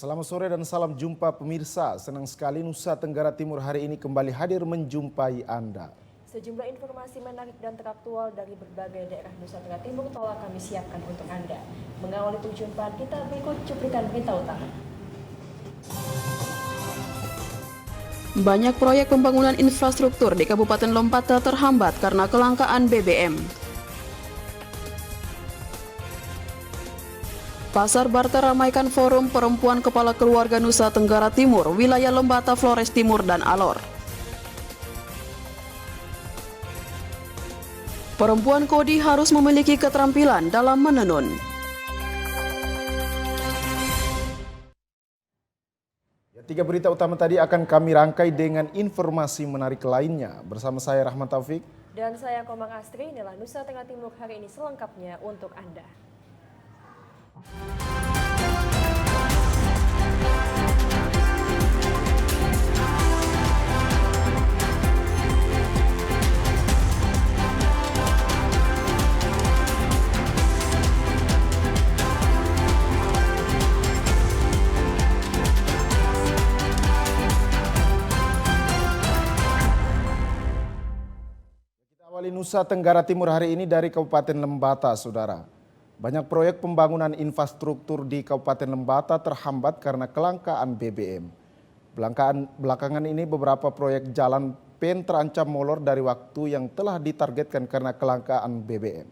Selamat sore dan salam jumpa pemirsa. Senang sekali Nusa Tenggara Timur hari ini kembali hadir menjumpai Anda. Sejumlah informasi menarik dan teraktual dari berbagai daerah Nusa Tenggara Timur telah kami siapkan untuk Anda. Mengawali perjumpaan kita berikut cuplikan berita utama. Banyak proyek pembangunan infrastruktur di Kabupaten Lembata terhambat karena kelangkaan BBM. Pasar Barter ramaikan forum perempuan kepala keluarga Nusa Tenggara Timur, wilayah Lembata, Flores Timur, dan Alor. Perempuan Kodi harus memiliki keterampilan dalam menenun. Tiga berita utama tadi akan kami rangkai dengan informasi menarik lainnya. Bersama saya Rahmat Taufik. Dan saya Komang Astri, inilah Nusa Tenggara Timur hari ini selengkapnya untuk Anda. Awali Nusa Tenggara Timur hari ini dari Kabupaten Lembata, Saudara. Banyak proyek pembangunan infrastruktur di Kabupaten Lembata terhambat karena kelangkaan BBM. Belakangan ini beberapa proyek jalan PEN terancam molor dari waktu yang telah ditargetkan karena kelangkaan BBM.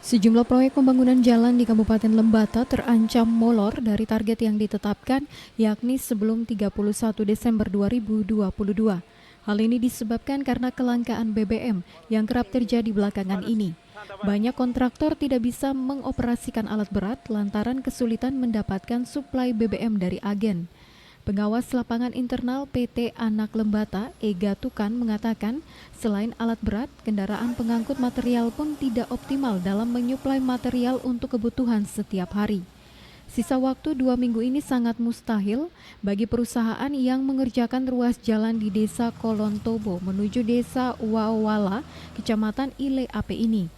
Sejumlah proyek pembangunan jalan di Kabupaten Lembata terancam molor dari target yang ditetapkan, yakni sebelum 31 Desember 2022. Hal ini disebabkan karena kelangkaan BBM yang kerap terjadi belakangan ini. Banyak kontraktor tidak bisa mengoperasikan alat berat lantaran kesulitan mendapatkan suplai BBM dari agen. Pengawas lapangan internal PT Anak Lembata, Ega Tukan, mengatakan selain alat berat, kendaraan pengangkut material pun tidak optimal dalam menyuplai material untuk kebutuhan setiap hari. Sisa waktu 2 minggu ini sangat mustahil bagi perusahaan yang mengerjakan ruas jalan di Desa Kolontobo menuju Desa Wawala, Kecamatan Ile Ape ini.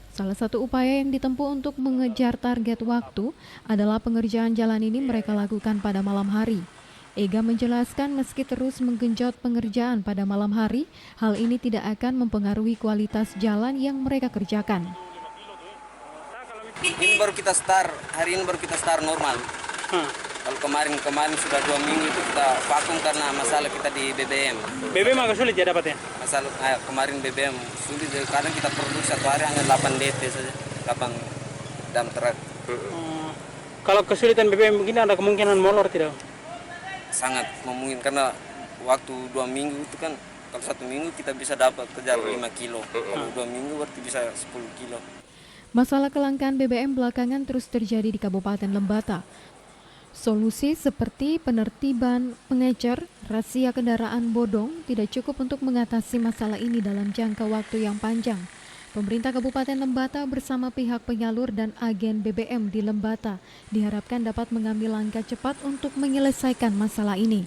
Salah satu upaya yang ditempuh untuk mengejar target waktu adalah pengerjaan jalan ini mereka lakukan pada malam hari. Ega menjelaskan meski terus menggenjot pengerjaan pada malam hari, hal ini tidak akan mempengaruhi kualitas jalan yang mereka kerjakan. Ini baru kita start, hari ini baru kita start normal. Kalau kemarin sudah 2 minggu itu kita vakum karena masalah kita di BBM. BBM agak sulit ya dapatnya? Masalah kemarin BBM sulit, kadang kita produksi satu hari hanya 8 DT saja, 8 dump truck. Kalau kesulitan BBM begini ada kemungkinan molor tidak? Sangat memungkinkan karena waktu 2 minggu itu kan, kalau 1 minggu kita bisa dapat kejar 5 kilo, kalau 2 minggu berarti bisa 10 kilo. Masalah kelangkaan BBM belakangan terus terjadi di Kabupaten Lembata. Solusi seperti penertiban pengecer, razia kendaraan bodong tidak cukup untuk mengatasi masalah ini dalam jangka waktu yang panjang. Pemerintah Kabupaten Lembata bersama pihak penyalur dan agen BBM di Lembata diharapkan dapat mengambil langkah cepat untuk menyelesaikan masalah ini.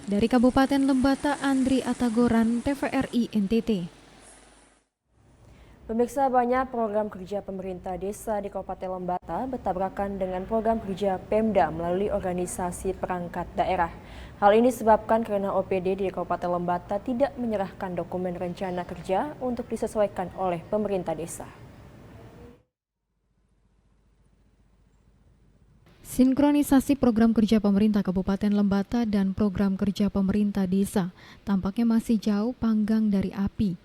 Dari Kabupaten Lembata, Andri Atagoran, TVRI NTT. Pemirsa, banyak program kerja pemerintah desa di Kabupaten Lembata bertabrakan dengan program kerja Pemda melalui organisasi perangkat daerah. Hal ini disebabkan karena OPD di Kabupaten Lembata tidak menyerahkan dokumen rencana kerja untuk disesuaikan oleh pemerintah desa. Sinkronisasi program kerja pemerintah Kabupaten Lembata dan program kerja pemerintah desa tampaknya masih jauh panggang dari api.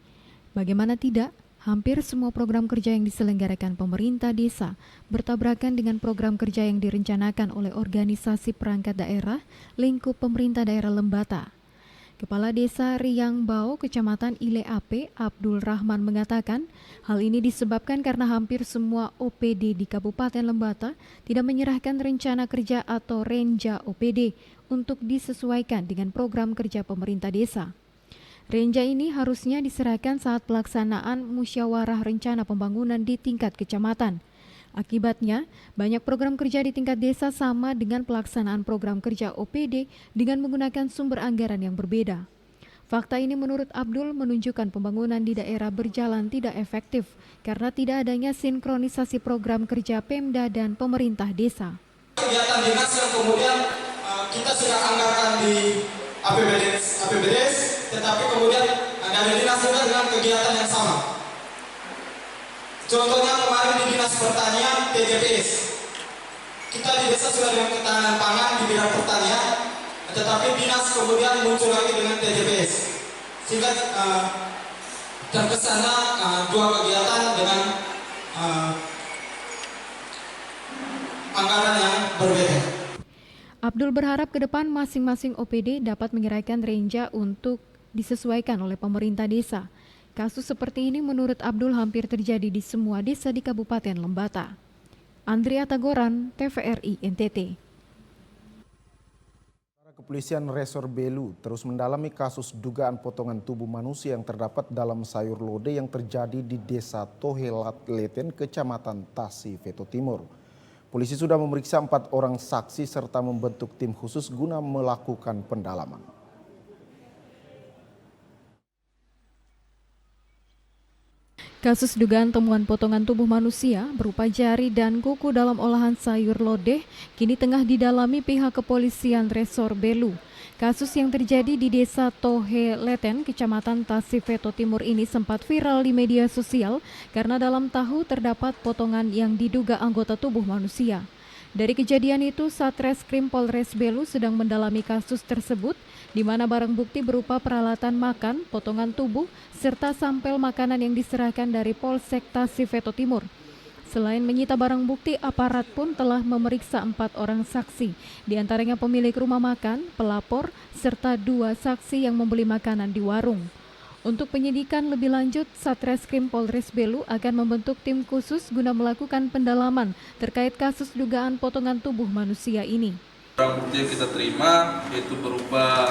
Bagaimana tidak? Hampir semua program kerja yang diselenggarakan pemerintah desa bertabrakan dengan program kerja yang direncanakan oleh organisasi perangkat daerah lingkup pemerintah daerah Lembata. Kepala Desa Riang Bau, Kecamatan Ile Ape, Abdul Rahman mengatakan hal ini disebabkan karena hampir semua OPD di Kabupaten Lembata tidak menyerahkan rencana kerja atau renja OPD untuk disesuaikan dengan program kerja pemerintah desa. Renja ini harusnya diserahkan saat pelaksanaan musyawarah rencana pembangunan di tingkat kecamatan. Akibatnya, banyak program kerja di tingkat desa sama dengan pelaksanaan program kerja OPD dengan menggunakan sumber anggaran yang berbeda. Fakta ini menurut Abdul menunjukkan pembangunan di daerah berjalan tidak efektif karena tidak adanya sinkronisasi program kerja Pemda dan pemerintah desa. Kegiatan dinas yang kemudian kita sudah anggarkan di APBDes, tetapi kemudian dari dinas juga dengan kegiatan yang sama. Contohnya kemarin di Dinas Pertanian TJPS, kita di desa sudah dengan ketahanan pangan di bidang pertanian, tetapi dinas kemudian muncul lagi dengan TJPS, sehingga terkesannya dua kegiatan dengan anggaran yang berbeda. Abdul berharap ke depan masing-masing OPD dapat menyerahkan renja untuk disesuaikan oleh pemerintah desa. Kasus seperti ini menurut Abdul hampir terjadi di semua desa di Kabupaten Lembata. Andrea Tagoran, TVRI NTT. Kepolisian Resor Belu terus mendalami kasus dugaan potongan tubuh manusia yang terdapat dalam sayur lodeh yang terjadi di Desa Tohelat Leten, Kecamatan Tasi, Veto Timur. Polisi sudah memeriksa 4 orang saksi serta membentuk tim khusus guna melakukan pendalaman. Kasus dugaan temuan potongan tubuh manusia berupa jari dan kuku dalam olahan sayur lodeh kini tengah didalami pihak kepolisian Resor Belu. Kasus yang terjadi di Desa Tohe Leten, Kecamatan Tasi, Veto Timur ini sempat viral di media sosial karena dalam tahu terdapat potongan yang diduga anggota tubuh manusia. Dari kejadian itu, Satreskrim Polres Belu sedang mendalami kasus tersebut, di mana barang bukti berupa peralatan makan, potongan tubuh, serta sampel makanan yang diserahkan dari Polsek Tasi, Veto Timur. Selain menyita barang bukti, aparat pun telah memeriksa 4 orang saksi, di antaranya pemilik rumah makan, pelapor, serta 2 saksi yang membeli makanan di warung. Untuk penyidikan lebih lanjut, Satreskrim Polres Belu akan membentuk tim khusus guna melakukan pendalaman terkait kasus dugaan potongan tubuh manusia ini. Barang bukti yang kita terima yaitu berupa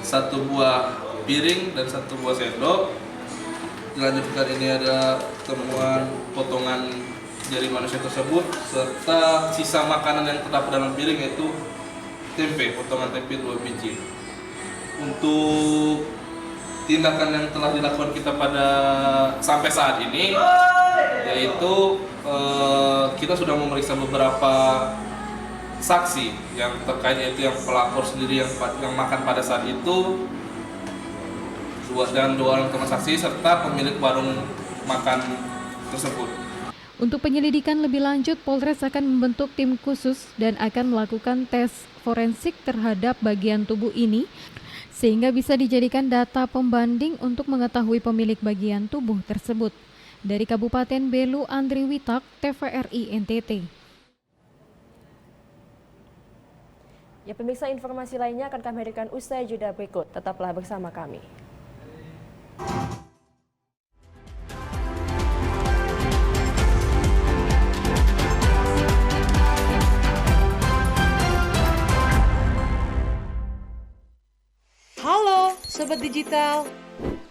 1 buah piring dan 1 buah sendok. Dilanjutkan ini ada temuan potongan jari manusia tersebut serta sisa makanan yang terdapat dalam piring yaitu tempe, potongan tempe 2 biji. Untuk tindakan yang telah dilakukan kita pada sampai saat ini yaitu kita sudah memeriksa beberapa saksi yang terkait, yaitu yang pelapor sendiri yang makan pada saat itu dan 2 orang teman saksi serta pemilik warung makan tersebut. Untuk penyelidikan lebih lanjut, Polres akan membentuk tim khusus dan akan melakukan tes forensik terhadap bagian tubuh ini sehingga bisa dijadikan data pembanding untuk mengetahui pemilik bagian tubuh tersebut. Dari Kabupaten Belu, Andri Witak, TVRI NTT. Ya, pemirsa, informasi lainnya akan kami hadirkan usai jeda berikut. Tetaplah bersama kami. Halo Sobat Digital,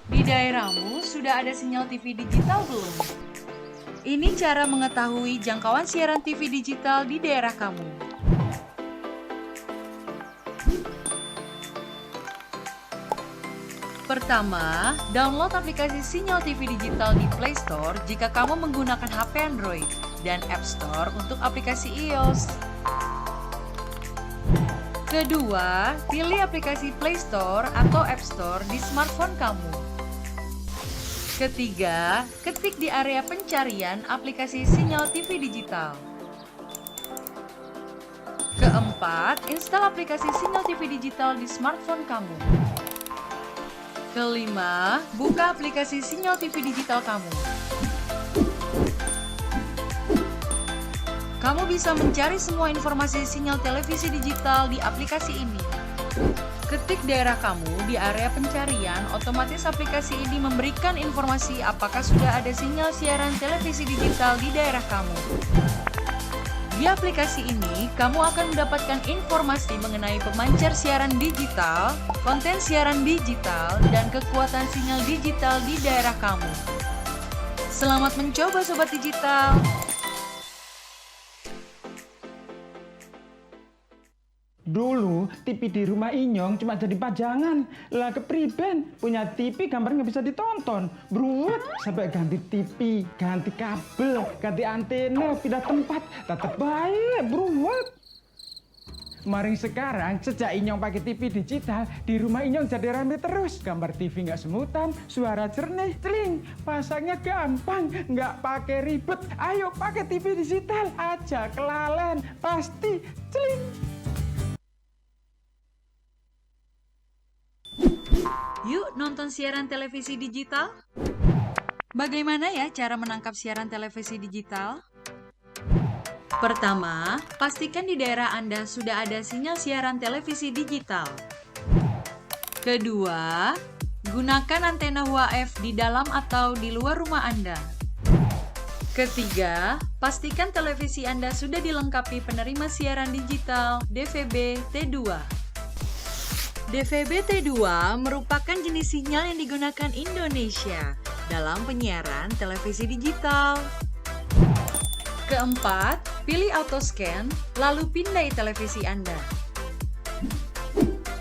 di daerahmu sudah ada sinyal TV digital belum? Ini cara mengetahui jangkauan siaran TV digital di daerah kamu. Pertama, download aplikasi Sinyal TV Digital di Play Store jika kamu menggunakan HP Android dan App Store untuk aplikasi iOS. Kedua, pilih aplikasi Play Store atau App Store di smartphone kamu. Ketiga, ketik di area pencarian aplikasi Sinyal TV Digital. Keempat, install aplikasi Sinyal TV Digital di smartphone kamu. Kelima, buka aplikasi Sinyal TV Digital kamu. Kamu bisa mencari semua informasi sinyal televisi digital di aplikasi ini. Ketik daerah kamu di area pencarian, otomatis aplikasi ini memberikan informasi apakah sudah ada sinyal siaran televisi digital di daerah kamu. Di aplikasi ini, kamu akan mendapatkan informasi mengenai pemancar siaran digital, konten siaran digital, dan kekuatan sinyal digital di daerah kamu. Selamat mencoba Sobat Digital! Dulu TV di rumah Inyong cuma jadi pajangan. Lah kepriben punya TV gambar nggak bisa ditonton. Beruat sampai ganti TV, ganti kabel, ganti antena, pindah tempat. Tetap baik, beruat. Maring sekarang sejak Inyong pakai TV digital, di rumah Inyong jadi rame terus. Gambar TV nggak semutan, suara jernih, celing. Pasangnya gampang, nggak pakai ribet. Ayo pakai TV digital aja, kelalen pasti celing. Yuk nonton siaran televisi digital. Bagaimana ya cara menangkap siaran televisi digital? Pertama, pastikan di daerah Anda sudah ada sinyal siaran televisi digital. Kedua, gunakan antena UHF di dalam atau di luar rumah Anda. Ketiga, pastikan televisi Anda sudah dilengkapi penerima siaran digital DVB T2. DVB T2 merupakan jenis sinyal yang digunakan Indonesia dalam penyiaran televisi digital. Keempat, pilih auto scan, lalu pindai televisi Anda.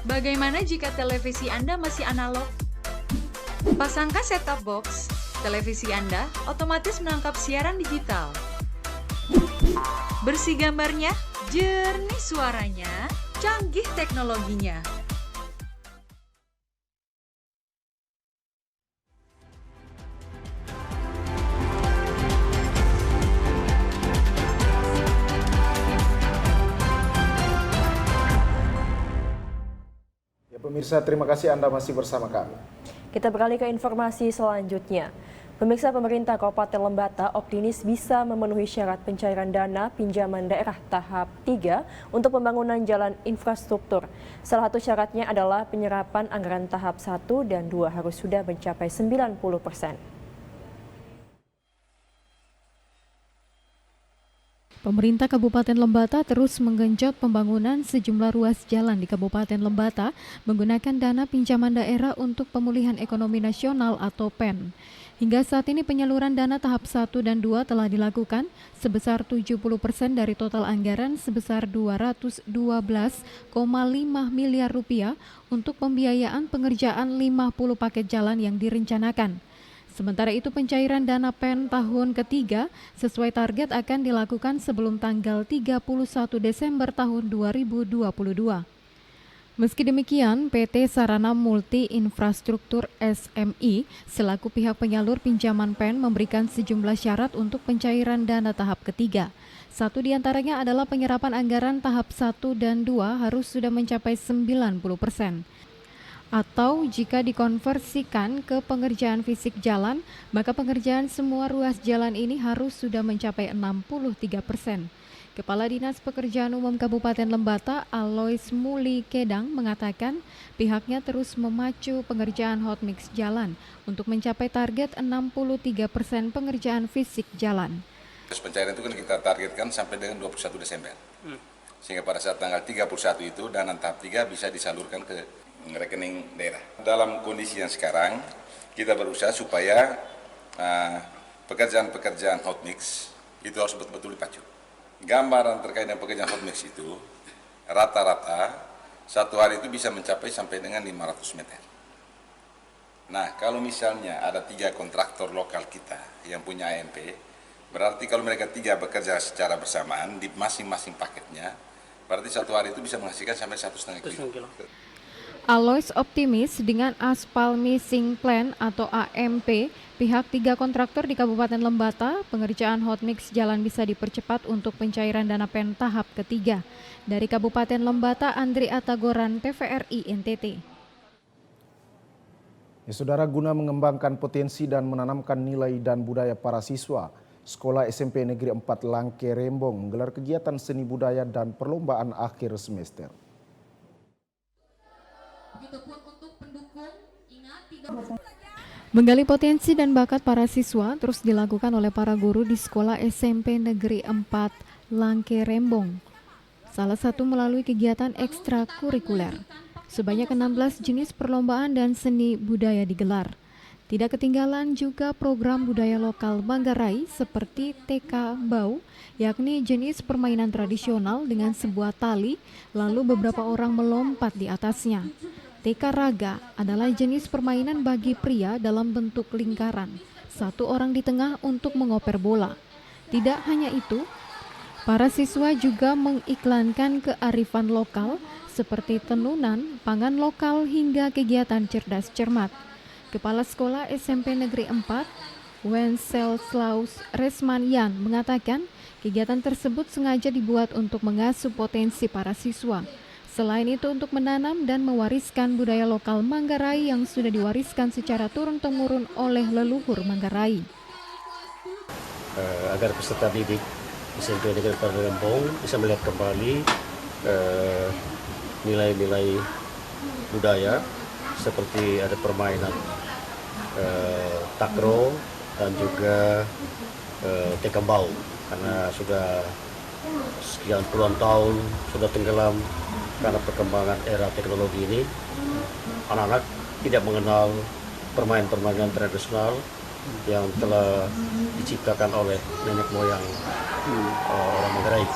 Bagaimana jika televisi Anda masih analog? Pasangkan set-top box, televisi Anda otomatis menangkap siaran digital. Bersih gambarnya, jernih suaranya, canggih teknologinya. Pemirsa, terima kasih Anda masih bersama kami. Kita beralih ke informasi selanjutnya. Pemirsa, pemerintah Kabupaten Lembata optimis bisa memenuhi syarat pencairan dana pinjaman daerah tahap 3 untuk pembangunan jalan infrastruktur. Salah satu syaratnya adalah penyerapan anggaran tahap 1 dan 2 harus sudah mencapai 90%. Pemerintah Kabupaten Lembata terus menggenjot pembangunan sejumlah ruas jalan di Kabupaten Lembata menggunakan dana pinjaman daerah untuk pemulihan ekonomi nasional atau PEN. Hingga saat ini penyaluran dana tahap 1 dan 2 telah dilakukan sebesar 70% dari total anggaran sebesar 212,5 miliar rupiah untuk pembiayaan pengerjaan 50 paket jalan yang direncanakan. Sementara itu pencairan dana PEN tahun ketiga sesuai target akan dilakukan sebelum tanggal 31 Desember tahun 2022. Meski demikian, PT Sarana Multi Infrastruktur SMI selaku pihak penyalur pinjaman PEN memberikan sejumlah syarat untuk pencairan dana tahap ketiga. Satu diantaranya adalah penyerapan anggaran tahap 1 dan 2 harus sudah mencapai 90%. Atau jika dikonversikan ke pengerjaan fisik jalan, maka pengerjaan semua ruas jalan ini harus sudah mencapai 63%. Kepala Dinas Pekerjaan Umum Kabupaten Lembata, Alois Muli Kedang, mengatakan pihaknya terus memacu pengerjaan hotmix jalan untuk mencapai target 63% pengerjaan fisik jalan. Pencairan itu kan kita targetkan sampai dengan 21 Desember. Sehingga pada saat tanggal 31 itu dana tahap 3 bisa disalurkan ke rekening daerah. Dalam kondisi yang sekarang, kita berusaha supaya pekerjaan-pekerjaan hotmix itu harus betul-betul dipacu. Gambaran terkait dengan pekerjaan hotmix itu, rata-rata satu hari itu bisa mencapai sampai dengan 500 meter. Nah, kalau misalnya ada 3 kontraktor lokal kita yang punya AMP, berarti kalau mereka 3 bekerja secara bersamaan di masing-masing paketnya, berarti satu hari itu bisa menghasilkan sampai 1,5 kilo. Alois optimis dengan aspal missing plan atau AMP, pihak 3 kontraktor di Kabupaten Lembata, pengerjaan hotmix jalan bisa dipercepat untuk pencairan dana PEN tahap ketiga. Dari Kabupaten Lembata, Andri Atagoran, TVRI NTT. Ya, Saudara, guna mengembangkan potensi dan menanamkan nilai dan budaya para siswa, Sekolah SMP Negeri 4 Langke Rembong menggelar kegiatan seni budaya dan perlombaan akhir semester. Menggali potensi dan bakat para siswa terus dilakukan oleh para guru di Sekolah SMP Negeri 4 Langke Rembong. Salah satu melalui kegiatan ekstrakurikuler. Sebanyak 16 jenis perlombaan dan seni budaya digelar. Tidak ketinggalan juga program budaya lokal Manggarai seperti TK Bau, yakni jenis permainan tradisional dengan sebuah tali, lalu beberapa orang melompat di atasnya. TK Raga adalah jenis permainan bagi pria dalam bentuk lingkaran, satu orang di tengah untuk mengoper bola. Tidak hanya itu, para siswa juga mengiklankan kearifan lokal seperti tenunan, pangan lokal hingga kegiatan cerdas cermat. Kepala Sekolah SMP Negeri 4, Wenceslaus Resmanian mengatakan kegiatan tersebut sengaja dibuat untuk mengasuh potensi para siswa. Selain itu untuk menanam dan mewariskan budaya lokal Manggarai yang sudah diwariskan secara turun-temurun oleh leluhur Manggarai. Agar peserta didik SMP Negeri 4 Lembong bisa melihat kembali nilai-nilai budaya seperti ada permainan takro dan juga tekembau, karena sudah sekian puluhan tahun sudah tenggelam karena perkembangan era teknologi ini. Anak-anak tidak mengenal permainan-permainan tradisional yang telah diciptakan oleh nenek moyang orang Manggarai.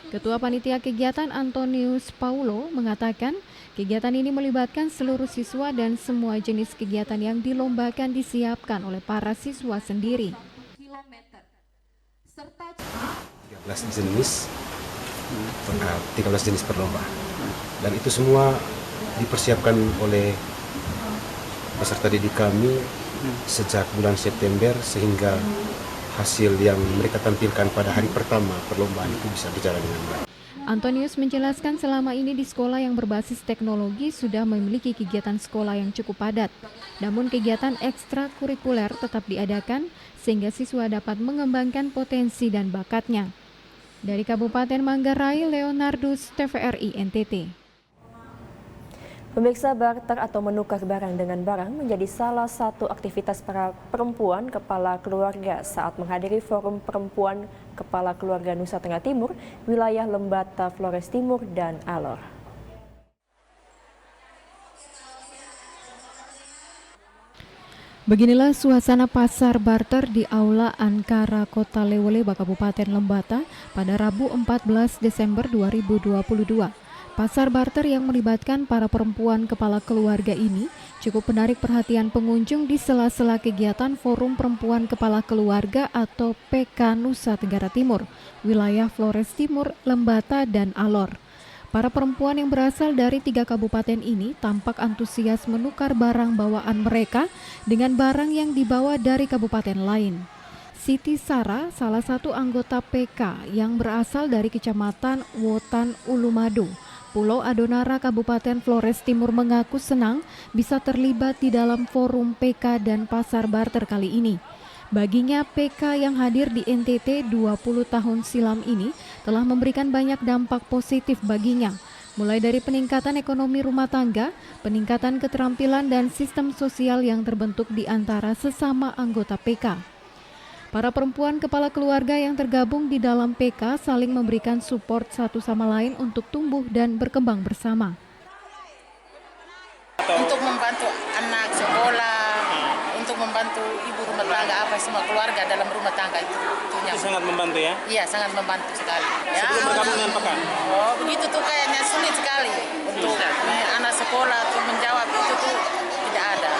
Ketua Panitia Kegiatan Antonius Paulo mengatakan kegiatan ini melibatkan seluruh siswa dan semua jenis kegiatan yang dilombakan disiapkan oleh para siswa sendiri. 13 jenis perlombaan, dan itu semua dipersiapkan oleh peserta didik kami sejak bulan September, sehingga hasil yang mereka tampilkan pada hari pertama perlombaan itu bisa berjalan dengan baik. Antonius menjelaskan selama ini di sekolah yang berbasis teknologi sudah memiliki kegiatan sekolah yang cukup padat. Namun kegiatan ekstrakurikuler tetap diadakan sehingga siswa dapat mengembangkan potensi dan bakatnya. Dari Kabupaten Manggarai, Leonardus, TVRI NTT. Pemirsa, barter atau menukar barang dengan barang menjadi salah satu aktivitas para perempuan kepala keluarga saat menghadiri Forum Perempuan Kepala Keluarga Nusa Tenggara Timur, wilayah Lembata, Flores Timur, dan Alor. Beginilah suasana pasar barter di Aula Ankara Kota Lewoleba, Kabupaten Lembata pada Rabu 14 Desember 2022. Pasar barter yang melibatkan para perempuan kepala keluarga ini cukup menarik perhatian pengunjung di sela-sela kegiatan Forum Perempuan Kepala Keluarga atau PK Nusa Tenggara Timur, wilayah Flores Timur, Lembata, dan Alor. Para perempuan yang berasal dari 3 kabupaten ini tampak antusias menukar barang bawaan mereka dengan barang yang dibawa dari kabupaten lain. Siti Sara, salah satu anggota PK yang berasal dari Kecamatan Wotan Ulumadu, Pulau Adonara, Kabupaten Flores Timur, mengaku senang bisa terlibat di dalam forum PK dan pasar barter kali ini. Baginya, PK yang hadir di NTT 20 tahun silam ini telah memberikan banyak dampak positif baginya, mulai dari peningkatan ekonomi rumah tangga, peningkatan keterampilan dan sistem sosial yang terbentuk di antara sesama anggota PK. Para perempuan kepala keluarga yang tergabung di dalam PK saling memberikan support satu sama lain untuk tumbuh dan berkembang bersama. Untuk membantu anak sekolah, untuk membantu ibu rumah tangga, apa semua keluarga dalam rumah tangga itu sangat membantu ya? Iya, sangat membantu sekali. Sebelum bergabung dengan PK? Oh, begitu tuh kayaknya sulit sekali untuk anak sekolah untuk menjawab itu tuh tidak ada.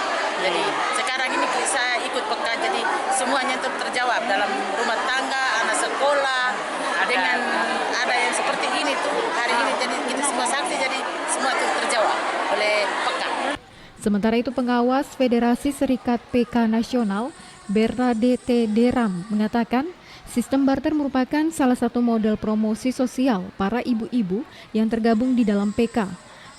Jadi sekarang ini saya ikut PK, jadi semuanya itu terjawab dalam rumah tangga, anak sekolah, dengan ada yang seperti ini tuh hari ini, jadi kita semua saksi, jadi semua itu terjawab oleh PK. Sementara itu pengawas Federasi Serikat PK Nasional, Bernadette Deram, mengatakan sistem barter merupakan salah satu model promosi sosial para ibu-ibu yang tergabung di dalam PK.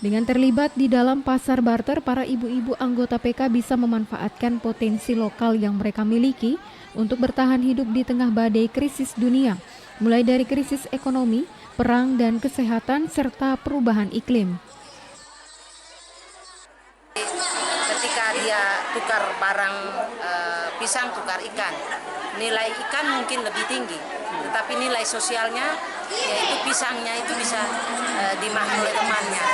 Dengan terlibat di dalam pasar barter, para ibu-ibu anggota PK bisa memanfaatkan potensi lokal yang mereka miliki untuk bertahan hidup di tengah badai krisis dunia, mulai dari krisis ekonomi, perang dan kesehatan, serta perubahan iklim. Ketika dia tukar barang pisang, tukar ikan, nilai ikan mungkin lebih tinggi, tetapi nilai sosialnya yaitu pisangnya itu bisa dimakan oleh temannya.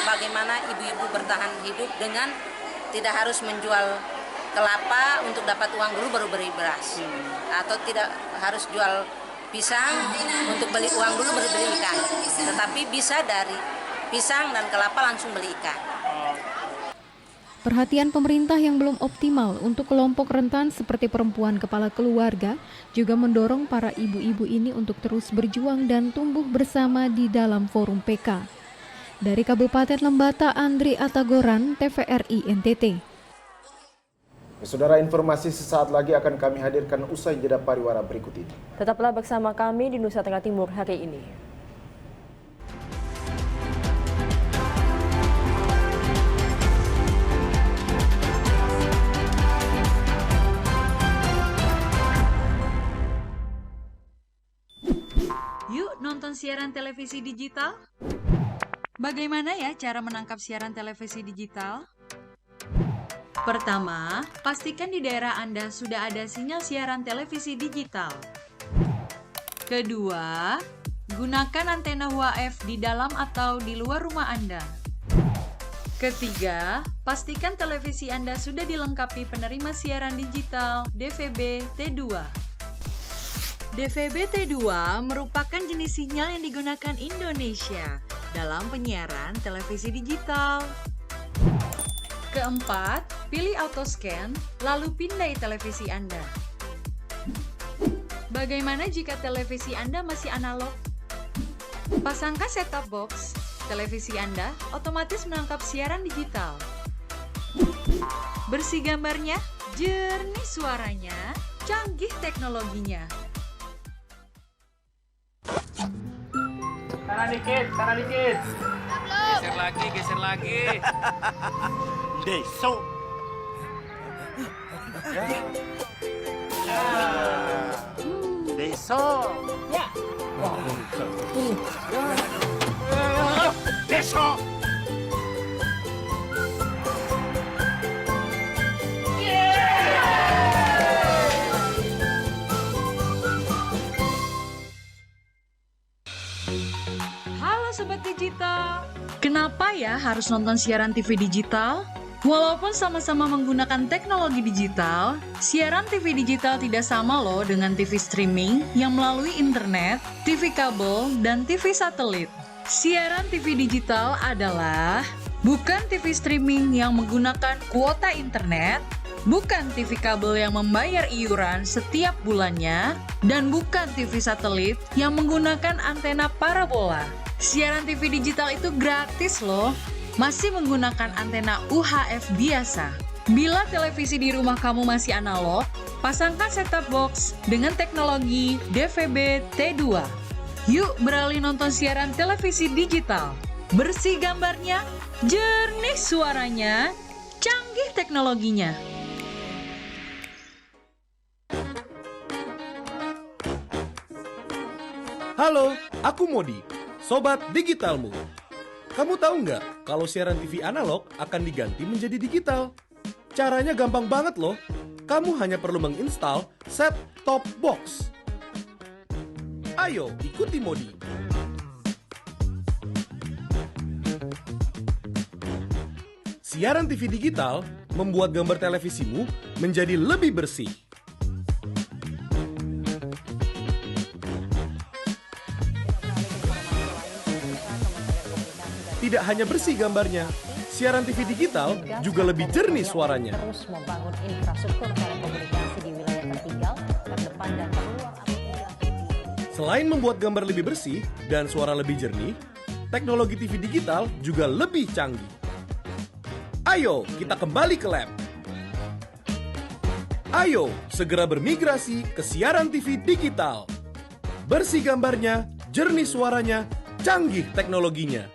Bagaimana ibu-ibu bertahan hidup dengan tidak harus menjual kelapa untuk dapat uang dulu baru beli beras. Atau tidak harus jual pisang untuk beli uang dulu baru beli ikan. Tetapi bisa dari pisang dan kelapa langsung beli ikan. Perhatian pemerintah yang belum optimal untuk kelompok rentan seperti perempuan kepala keluarga juga mendorong para ibu-ibu ini untuk terus berjuang dan tumbuh bersama di dalam forum PK. Dari Kabupaten Lembata, Andri Atagoran, TVRI NTT. Saudara, informasi sesaat lagi akan kami hadirkan usai jeda pariwara berikut ini. Tetaplah bersama kami di Nusa Tenggara Timur hari ini. Yuk nonton siaran televisi digital. Bagaimana ya cara menangkap siaran televisi digital? Pertama, pastikan di daerah Anda sudah ada sinyal siaran televisi digital. Kedua, gunakan antena UHF di dalam atau di luar rumah Anda. Ketiga, pastikan televisi Anda sudah dilengkapi penerima siaran digital DVB T2. DVB T2 merupakan jenis sinyal yang digunakan Indonesia dalam penyiaran televisi digital. Keempat, pilih autoscan, lalu pindai televisi Anda. Bagaimana jika televisi Anda masih analog? Pasangkan set-top box, televisi Anda otomatis menangkap siaran digital. Bersih gambarnya, jernih suaranya, canggih teknologinya. Kanan dikit, kanan dikit. Geser lagi. Deso. Deso. Ya. Deso. Halo Sobat Digital, kenapa ya harus nonton siaran TV digital? Walaupun sama-sama menggunakan teknologi digital, siaran TV digital tidak sama loh dengan TV streaming yang melalui internet, TV kabel, dan TV satelit. Siaran TV digital adalah bukan TV streaming yang menggunakan kuota internet, bukan TV kabel yang membayar iuran setiap bulannya, dan bukan TV satelit yang menggunakan antena parabola. Siaran TV digital itu gratis loh, masih menggunakan antena UHF biasa. Bila televisi di rumah kamu masih analog, pasangkan set-top box dengan teknologi DVB T2. Yuk beralih nonton siaran televisi digital. Bersih gambarnya, jernih suaranya, canggih teknologinya. Halo, aku Modi, Sobat Digitalmu. Kamu tahu nggak kalau siaran TV analog akan diganti menjadi digital? Caranya gampang banget loh. Kamu hanya perlu menginstal set-top box. Ayo, ikuti Modi. Siaran TV digital membuat gambar televisimu menjadi lebih bersih. Tidak hanya bersih gambarnya, siaran TV digital juga lebih jernih suaranya. Terus membangun infrastruktur telekomunikasi di wilayah tertinggal, terdepan dan terluar. Selain membuat gambar lebih bersih dan suara lebih jernih, teknologi TV digital juga lebih canggih. Ayo, kita kembali ke lab. Ayo, segera bermigrasi ke siaran TV digital. Bersih gambarnya, jernih suaranya, canggih teknologinya.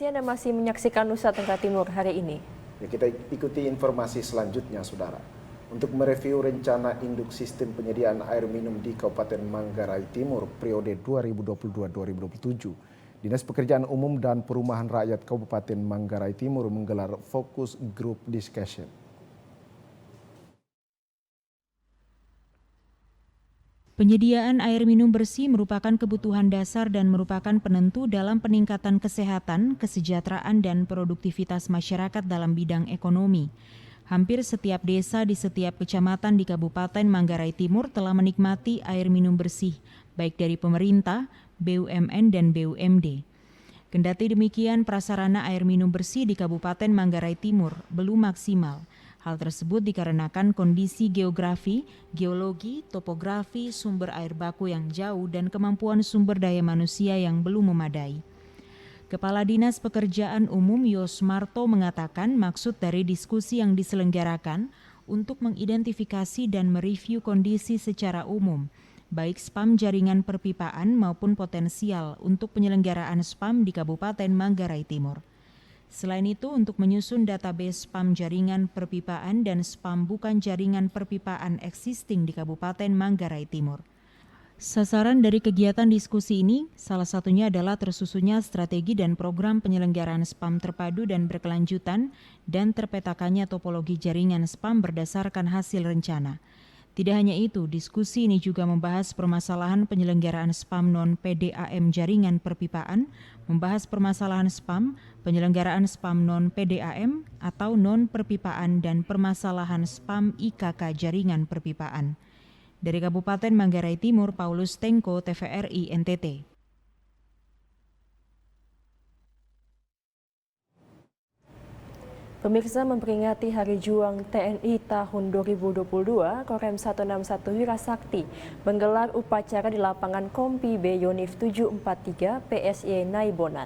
Anda masih menyaksikan Nusa Tenggara Timur hari ini. Ya, kita ikuti informasi selanjutnya, Saudara. Untuk mereview rencana induk sistem penyediaan air minum di Kabupaten Manggarai Timur periode 2022-2027, Dinas Pekerjaan Umum dan Perumahan Rakyat Kabupaten Manggarai Timur menggelar fokus group discussion. Penyediaan air minum bersih merupakan kebutuhan dasar dan merupakan penentu dalam peningkatan kesehatan, kesejahteraan, dan produktivitas masyarakat dalam bidang ekonomi. Hampir setiap desa di setiap kecamatan di Kabupaten Manggarai Timur telah menikmati air minum bersih, baik dari pemerintah, BUMN, dan BUMD. Kendati demikian, prasarana air minum bersih di Kabupaten Manggarai Timur belum maksimal. Hal tersebut dikarenakan kondisi geografi, geologi, topografi, sumber air baku yang jauh, dan kemampuan sumber daya manusia yang belum memadai. Kepala Dinas Pekerjaan Umum Yosmarto mengatakan maksud dari diskusi yang diselenggarakan untuk mengidentifikasi dan mereview kondisi secara umum, baik spam jaringan perpipaan maupun potensial untuk penyelenggaraan spam di Kabupaten Manggarai Timur. Selain itu, untuk menyusun database spam jaringan perpipaan dan spam bukan jaringan perpipaan existing di Kabupaten Manggarai Timur. Sasaran dari kegiatan diskusi ini salah satunya adalah tersusunnya strategi dan program penyelenggaraan spam terpadu dan berkelanjutan dan terpetakannya topologi jaringan spam berdasarkan hasil rencana. Tidak hanya itu, diskusi ini juga membahas permasalahan penyelenggaraan spam non-PDAM jaringan perpipaan, membahas permasalahan spam, penyelenggaraan spam non-PDAM atau non-perpipaan, dan permasalahan spam IKK jaringan perpipaan. Dari Kabupaten Manggarai Timur, Paulus Tengko, TVRI NTT. Pemirsa, memperingati Hari Juang TNI tahun 2022, Korem 161 Wirasakti menggelar upacara di lapangan Kompi B Yonif 743 PSY Naibonat.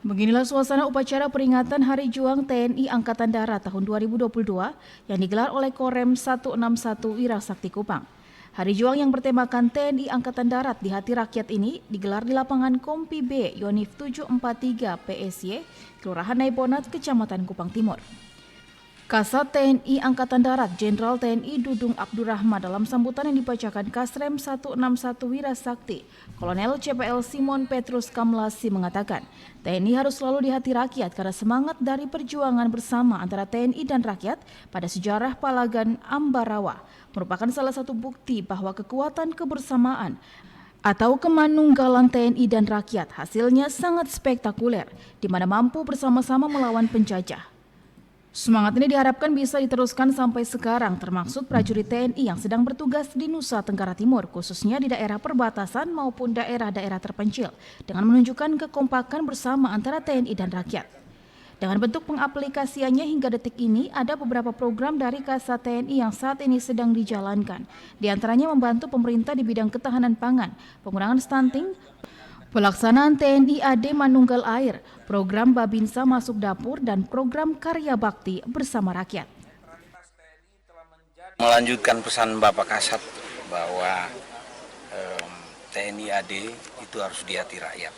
Beginilah suasana upacara peringatan Hari Juang TNI Angkatan Darat tahun 2022 yang digelar oleh Korem 161 Wirasakti Kupang. Hari Juang yang bertemakan TNI Angkatan Darat di Hati Rakyat ini digelar di lapangan Kompi B Yonif 743 PSY, Kelurahan Naibonat, Kecamatan Kupang Timur. Kasat TNI Angkatan Darat Jenderal TNI Dudung Abdurrahman dalam sambutan yang dibacakan Kasrem 161 Wirasakti, Kolonel CPL Simon Petrus Kamlasi mengatakan, TNI harus selalu di hati rakyat karena semangat dari perjuangan bersama antara TNI dan rakyat pada sejarah Palagan Ambarawa merupakan salah satu bukti bahwa kekuatan kebersamaan atau kemanunggalan TNI dan rakyat hasilnya sangat spektakuler, di mana mampu bersama-sama melawan penjajah. Semangat ini diharapkan bisa diteruskan sampai sekarang, termasuk prajurit TNI yang sedang bertugas di Nusa Tenggara Timur, khususnya di daerah perbatasan maupun daerah-daerah terpencil, dengan menunjukkan kekompakan bersama antara TNI dan rakyat. Dengan bentuk pengaplikasiannya hingga detik ini, ada beberapa program dari Kasat TNI yang saat ini sedang dijalankan. Di antaranya membantu pemerintah di bidang ketahanan pangan, pengurangan stunting, pelaksanaan TNI AD Manunggal Air, program Babinsa Masuk Dapur, dan program Karya Bakti bersama rakyat. Melanjutkan pesan Bapak Kasat bahwa TNI AD itu harus di hati rakyat.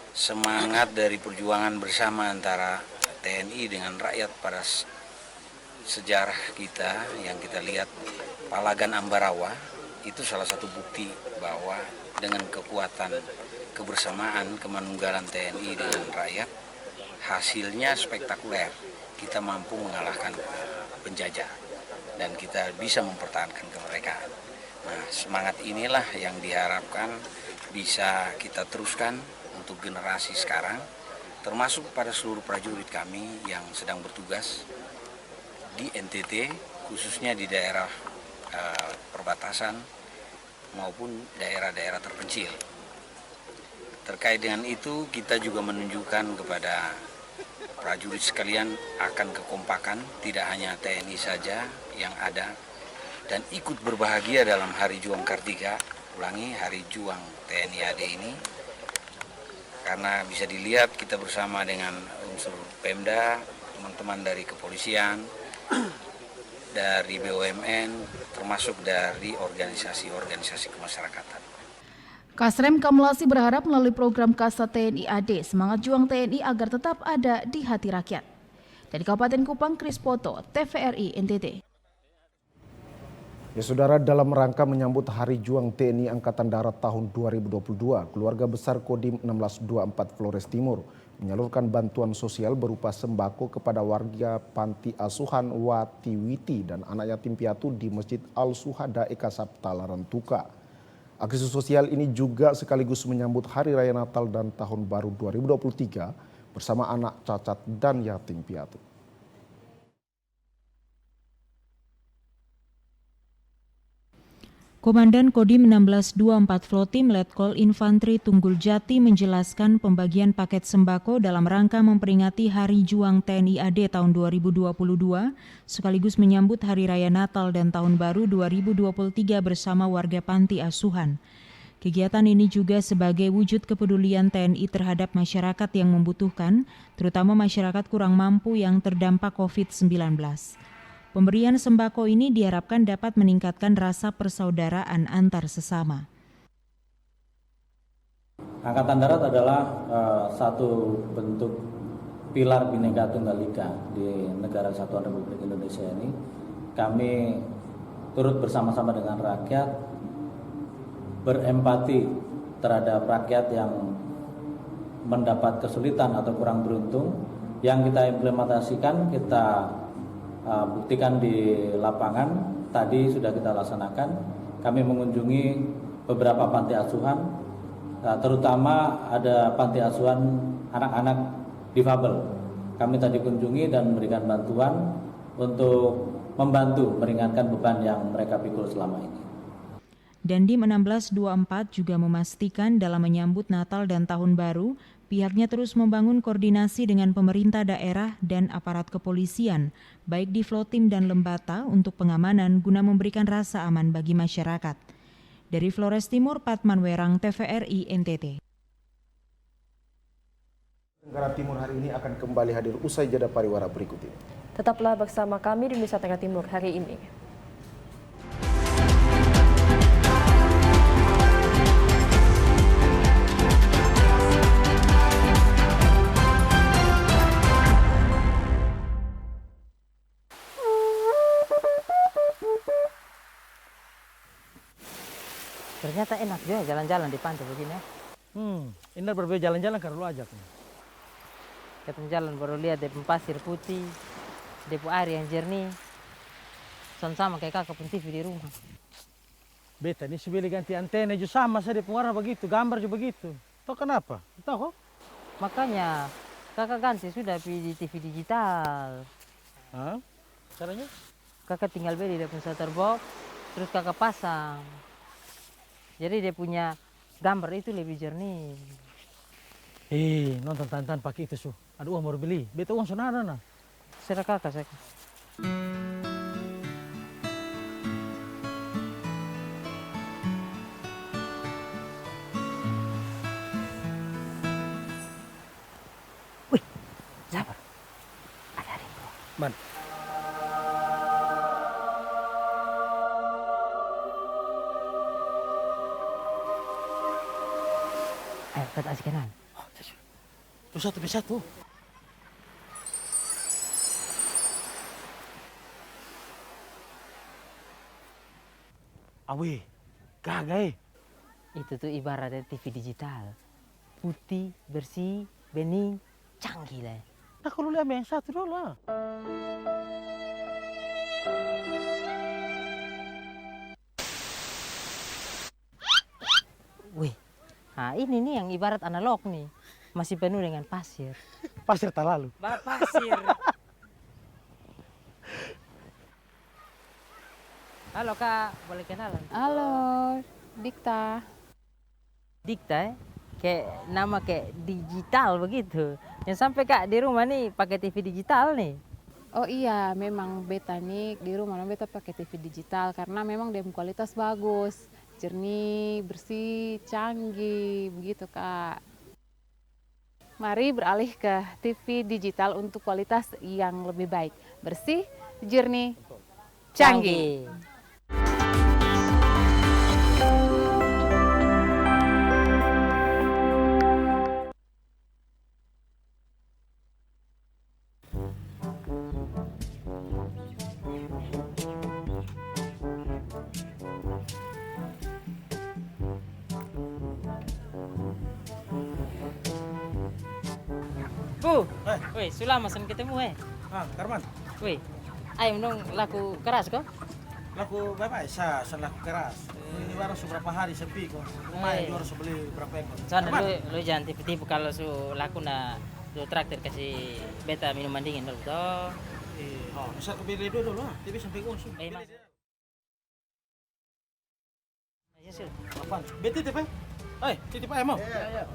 Semangat dari perjuangan bersama antara TNI dengan rakyat pada sejarah kita yang kita lihat Palagan Ambarawa itu salah satu bukti bahwa dengan kekuatan kebersamaan kemanunggalan TNI dengan rakyat hasilnya spektakuler. Kita mampu mengalahkan penjajah dan kita bisa mempertahankan kemerdekaan. Nah, semangat inilah yang diharapkan bisa kita teruskan untuk generasi sekarang, termasuk pada seluruh prajurit kami yang sedang bertugas di NTT, khususnya di daerah perbatasan maupun daerah-daerah terpencil. Terkait dengan itu, kita juga menunjukkan kepada prajurit sekalian akan kekompakan, tidak hanya TNI saja yang ada, dan ikut berbahagia dalam Hari Juang Kartika, ulangi Hari Juang TNI AD ini, karena bisa dilihat kita bersama dengan unsur Pemda, teman-teman dari kepolisian, dari BUMN, termasuk dari organisasi-organisasi kemasyarakatan. Kasrem Kamlasi berharap melalui program Kasat TNI AD, semangat juang TNI agar tetap ada di hati rakyat. Dari Kabupaten Kupang, Kris Poto, TVRI NTT. Ya saudara, dalam rangka menyambut Hari Juang TNI Angkatan Darat tahun 2022, keluarga besar Kodim 1624 Flores Timur menyalurkan bantuan sosial berupa sembako kepada warga Panti Asuhan Watiwiti dan anak yatim piatu di Masjid Al-Suhada Eka Sapta Larantuka. Aksi sosial ini juga sekaligus menyambut Hari Raya Natal dan Tahun Baru 2023 bersama anak cacat dan yatim piatu. Komandan Kodim 1624 Flotim Letkol Infantri Tunggul Jati menjelaskan pembagian paket sembako dalam rangka memperingati Hari Juang TNI AD tahun 2022 sekaligus menyambut Hari Raya Natal dan Tahun Baru 2023 bersama warga Panti Asuhan. Kegiatan ini juga sebagai wujud kepedulian TNI terhadap masyarakat yang membutuhkan, terutama masyarakat kurang mampu yang terdampak COVID-19. Pemberian sembako ini diharapkan dapat meningkatkan rasa persaudaraan antar sesama. Angkatan Darat adalah satu bentuk pilar Bhinneka Tunggal Ika di Negara Kesatuan Republik Indonesia ini. Kami turut bersama-sama dengan rakyat berempati terhadap rakyat yang mendapat kesulitan atau kurang beruntung. Yang kita implementasikan, kita buktikan di lapangan. Tadi sudah kita laksanakan. Kami mengunjungi beberapa panti asuhan, terutama ada panti asuhan anak-anak difabel. Kami tadi kunjungi dan memberikan bantuan untuk membantu meringankan beban yang mereka pikul selama ini. Dandim 1624 juga memastikan dalam menyambut Natal dan Tahun Baru, pihaknya terus membangun koordinasi dengan pemerintah daerah dan aparat kepolisian, baik di Flotim dan Lembata untuk pengamanan guna memberikan rasa aman bagi masyarakat. Dari Flores Timur, Patman Werang, TVRI NTT. Tenggara Timur hari ini akan kembali hadir usai jeda pariwara berikut ini. Tetaplah bersama kami di Nusa Tenggara Timur hari ini. Ternyata enak juga jalan-jalan di pantai begini ya. Ini berbeda jalan-jalan karena lu ajak. Kita jalan baru lihat depo pasir putih, depo air yang jernih. Sama kayak kakak pun TV di rumah. Beta ini sebeli ganti antena juga sama saja warna begitu, gambar juga begitu. Tahu kenapa? Tahu? Makanya kakak ganti sudah di TV digital. Hah? Caranya? Kakak tinggal beli depo set-top box, terus kakak pasang. Jadi dia punya gambar itu lebih jernih. Nonton Tantan pakai itu su. Ada uang baru beli. Beta uang sonada nah. Serah kakak saya. Wih, sabar. Ada rindu. Mana? Kata askenan. Tuh satu bisa tuh. Awi, kagak. Itu tuh ibaratnya TV digital. Putih, bersih, bening, canggih lah. Nah kalau lihat yang satu dulu lah. Wih. Nah ini nih yang ibarat analog nih, masih penuh dengan pasir. Pasir tak lalu. Pasir. Halo kak, boleh kenalan? Halo, Dikta. Dikta kayak nama kayak digital begitu. Yang sampai kak di rumah nih pakai TV digital nih. Oh iya, memang beta nih di rumah beta pakai TV digital karena memang dia kualitas bagus. Jernih, bersih, canggih, begitu Kak. Mari beralih ke TV digital untuk kualitas yang lebih baik. Bersih, jernih, canggih. Fu, weh, sudah masan ketemu Karman. Weh, ayo dong laku keras kok. Laku berapa? Saya laku keras. Ini baru beberapa hari sepi kok. Lumayan harus beli berapa ekor. Soalnya lu jangan tipu-tipu kalau laku lu traktir kasih beta minuman dingin dulu toh. Oh, bisa beli dulu lah. Tapi sampai konsum. Apaan? Beti titip titip aja mau. Iya.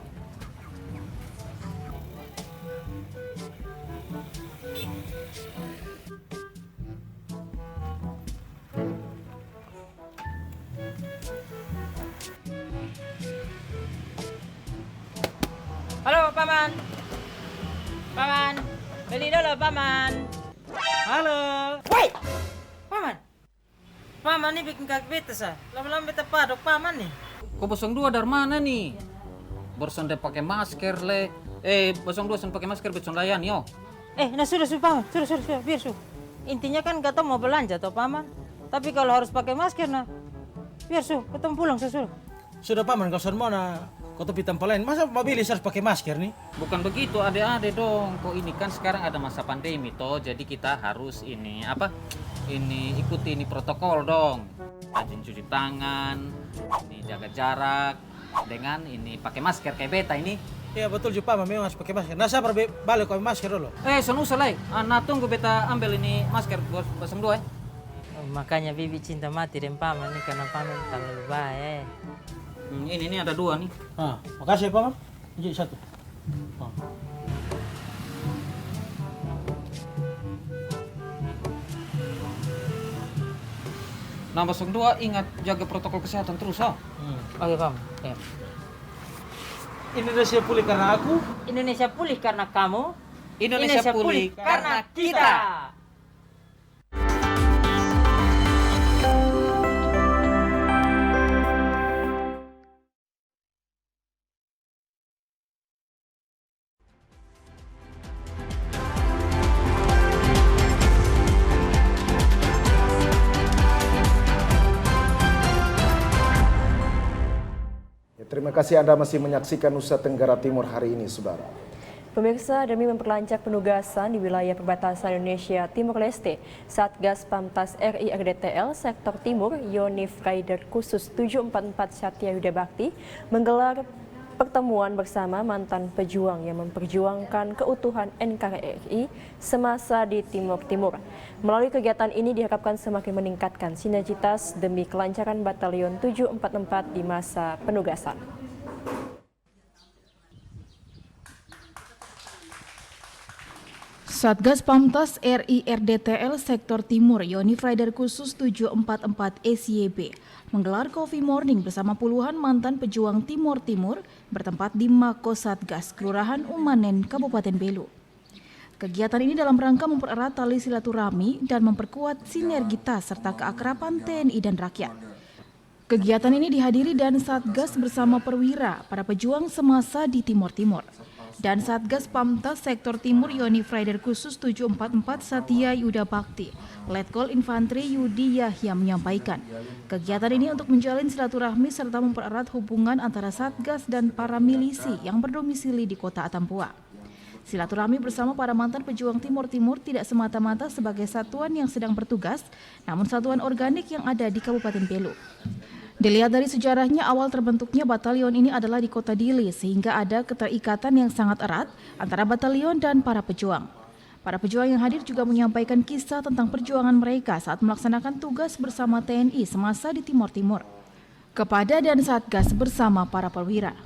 Halo, Paman. Paman, beli dulu, Paman. Halo. Woi, Paman. Paman nih bikin kaki beta sah. Lama-lama beta padok Paman nih. Kok 02 dari mana nih? Bosan deh pakai masker le. 02 sen pakai masker beton layan yo. Nah sudah Paman, sudah, biar Intinya kan kata mau belanja toh Paman. Tapi kalau harus pakai masker nah, biar ketemu pulang sudah. Sudah Paman, kau mau kau tepi tempat lain. Masa mobil harus pakai masker nih? Bukan begitu, adek-adek dong. Kok ini kan sekarang ada masa pandemi toh, jadi kita harus ikuti ini protokol dong. Rajin cuci tangan, ini jaga jarak, dengan ini pakai masker kayak beta ini. Iya betul juga Paman, memang harus pakai masker. Nah sabar balik kau masker dulu. Usah lah. Nah tunggu beta ambil ini masker buat 02 Makanya Bibi cinta mati dengan Paman nih karena Paman terlalu baik. Ini ada 2 nih. Makasih ya Paman. Jadi 1. Nah, 02 ingat jaga protokol kesehatan terus Oke Paman. Ya. Indonesia pulih karena aku. Indonesia pulih karena kamu. Indonesia pulih karena kita. Terima kasih Anda masih menyaksikan Nusa Tenggara Timur hari ini, Saudara. Pemirsa, demi memperlancar penugasan di wilayah perbatasan Indonesia Timur Leste, Satgas Pamtas RI RDTL Sektor Timur Yonif Rider Khusus 744 Satya Yuda Bakti menggelar pertemuan bersama mantan pejuang yang memperjuangkan keutuhan NKRI semasa di Timur Timur. Melalui kegiatan ini diharapkan semakin meningkatkan sinergitas demi kelancaran Batalion 744 di masa penugasan. Satgas Pamtas RI RDTL Sektor Timur Yonif Rider Khusus 744 SYB menggelar Coffee Morning bersama puluhan mantan pejuang Timur Timur bertempat di Mako Satgas, Kelurahan Umanen, Kabupaten Belu. Kegiatan ini dalam rangka mempererat tali silaturahmi dan memperkuat sinergitas serta keakraban TNI dan rakyat. Kegiatan ini dihadiri dan Satgas bersama perwira, para pejuang semasa di Timur Timur. Dan Satgas Pamtas Sektor Timur Yonif Rider Khusus 744 Satya Yuda Bakti, Letkol Infanteri Yudi Yahya menyampaikan, kegiatan ini untuk menjalin silaturahmi serta mempererat hubungan antara Satgas dan para milisi yang berdomisili di Kota Atampua. Silaturahmi bersama para mantan pejuang Timur Timur tidak semata-mata sebagai satuan yang sedang bertugas, namun satuan organik yang ada di Kabupaten Belu. Dilihat dari sejarahnya, awal terbentuknya batalion ini adalah di Kota Dili, sehingga ada keterikatan yang sangat erat antara batalion dan para pejuang. Para pejuang yang hadir juga menyampaikan kisah tentang perjuangan mereka saat melaksanakan tugas bersama TNI semasa di Timur Timur kepada dan Satgas bersama para perwira.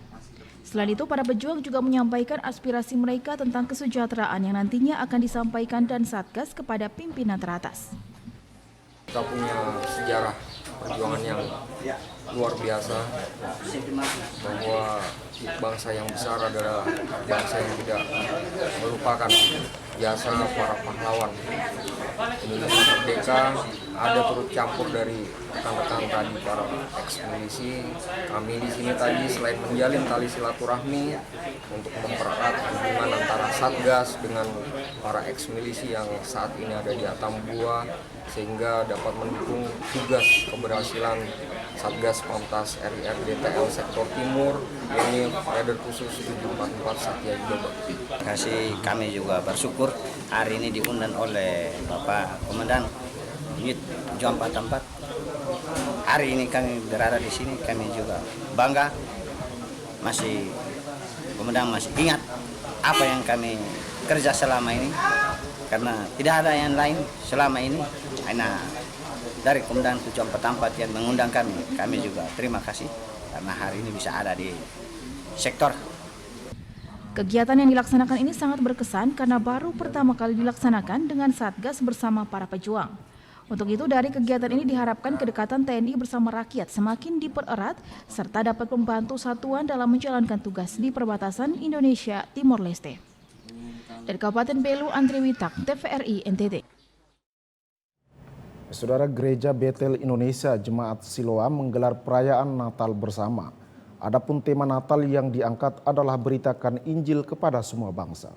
Selain itu, para pejuang juga menyampaikan aspirasi mereka tentang kesejahteraan yang nantinya akan disampaikan dan Satgas kepada pimpinan teratas. Kita punya sejarah perjuangan yang luar biasa, bahwa bangsa yang besar adalah bangsa yang tidak melupakan jasa para pahlawan. Indonesia merdeka, ada turut campur dari rekan-rekan tadi para ex-milisi. Kami di sini tadi selain menjalin tali silaturahmi untuk mempererat hubungan antara Satgas dengan para ex-milisi yang saat ini ada di Atambua, sehingga dapat mendukung tugas keberhasilan Satgas Pamtas RIR DTL Sektor Timur, ini Rider Khusus 744 Satya Yudoba. Kasih kami juga bersyukur hari ini diundang oleh Bapak Komandan Unit Jom 44. Hari ini kami berada di sini, kami juga bangga. Masih Komandan masih ingat apa yang kami kerja selama ini, karena tidak ada yang lain selama ini. Hanya dari Komandan Tujuan Petampat yang mengundang kami juga terima kasih karena hari ini bisa ada di sektor. Kegiatan yang dilaksanakan ini sangat berkesan karena baru pertama kali dilaksanakan dengan Satgas bersama para pejuang. Untuk itu dari kegiatan ini diharapkan kedekatan TNI bersama rakyat semakin dipererat serta dapat membantu satuan dalam menjalankan tugas di perbatasan Indonesia Timor Leste. Dari Kabupaten Belu, Andri Witak, TVRI NTT. Saudara, Gereja Betel Indonesia Jemaat Siloam menggelar perayaan Natal bersama. Adapun tema Natal yang diangkat adalah beritakan Injil kepada semua bangsa.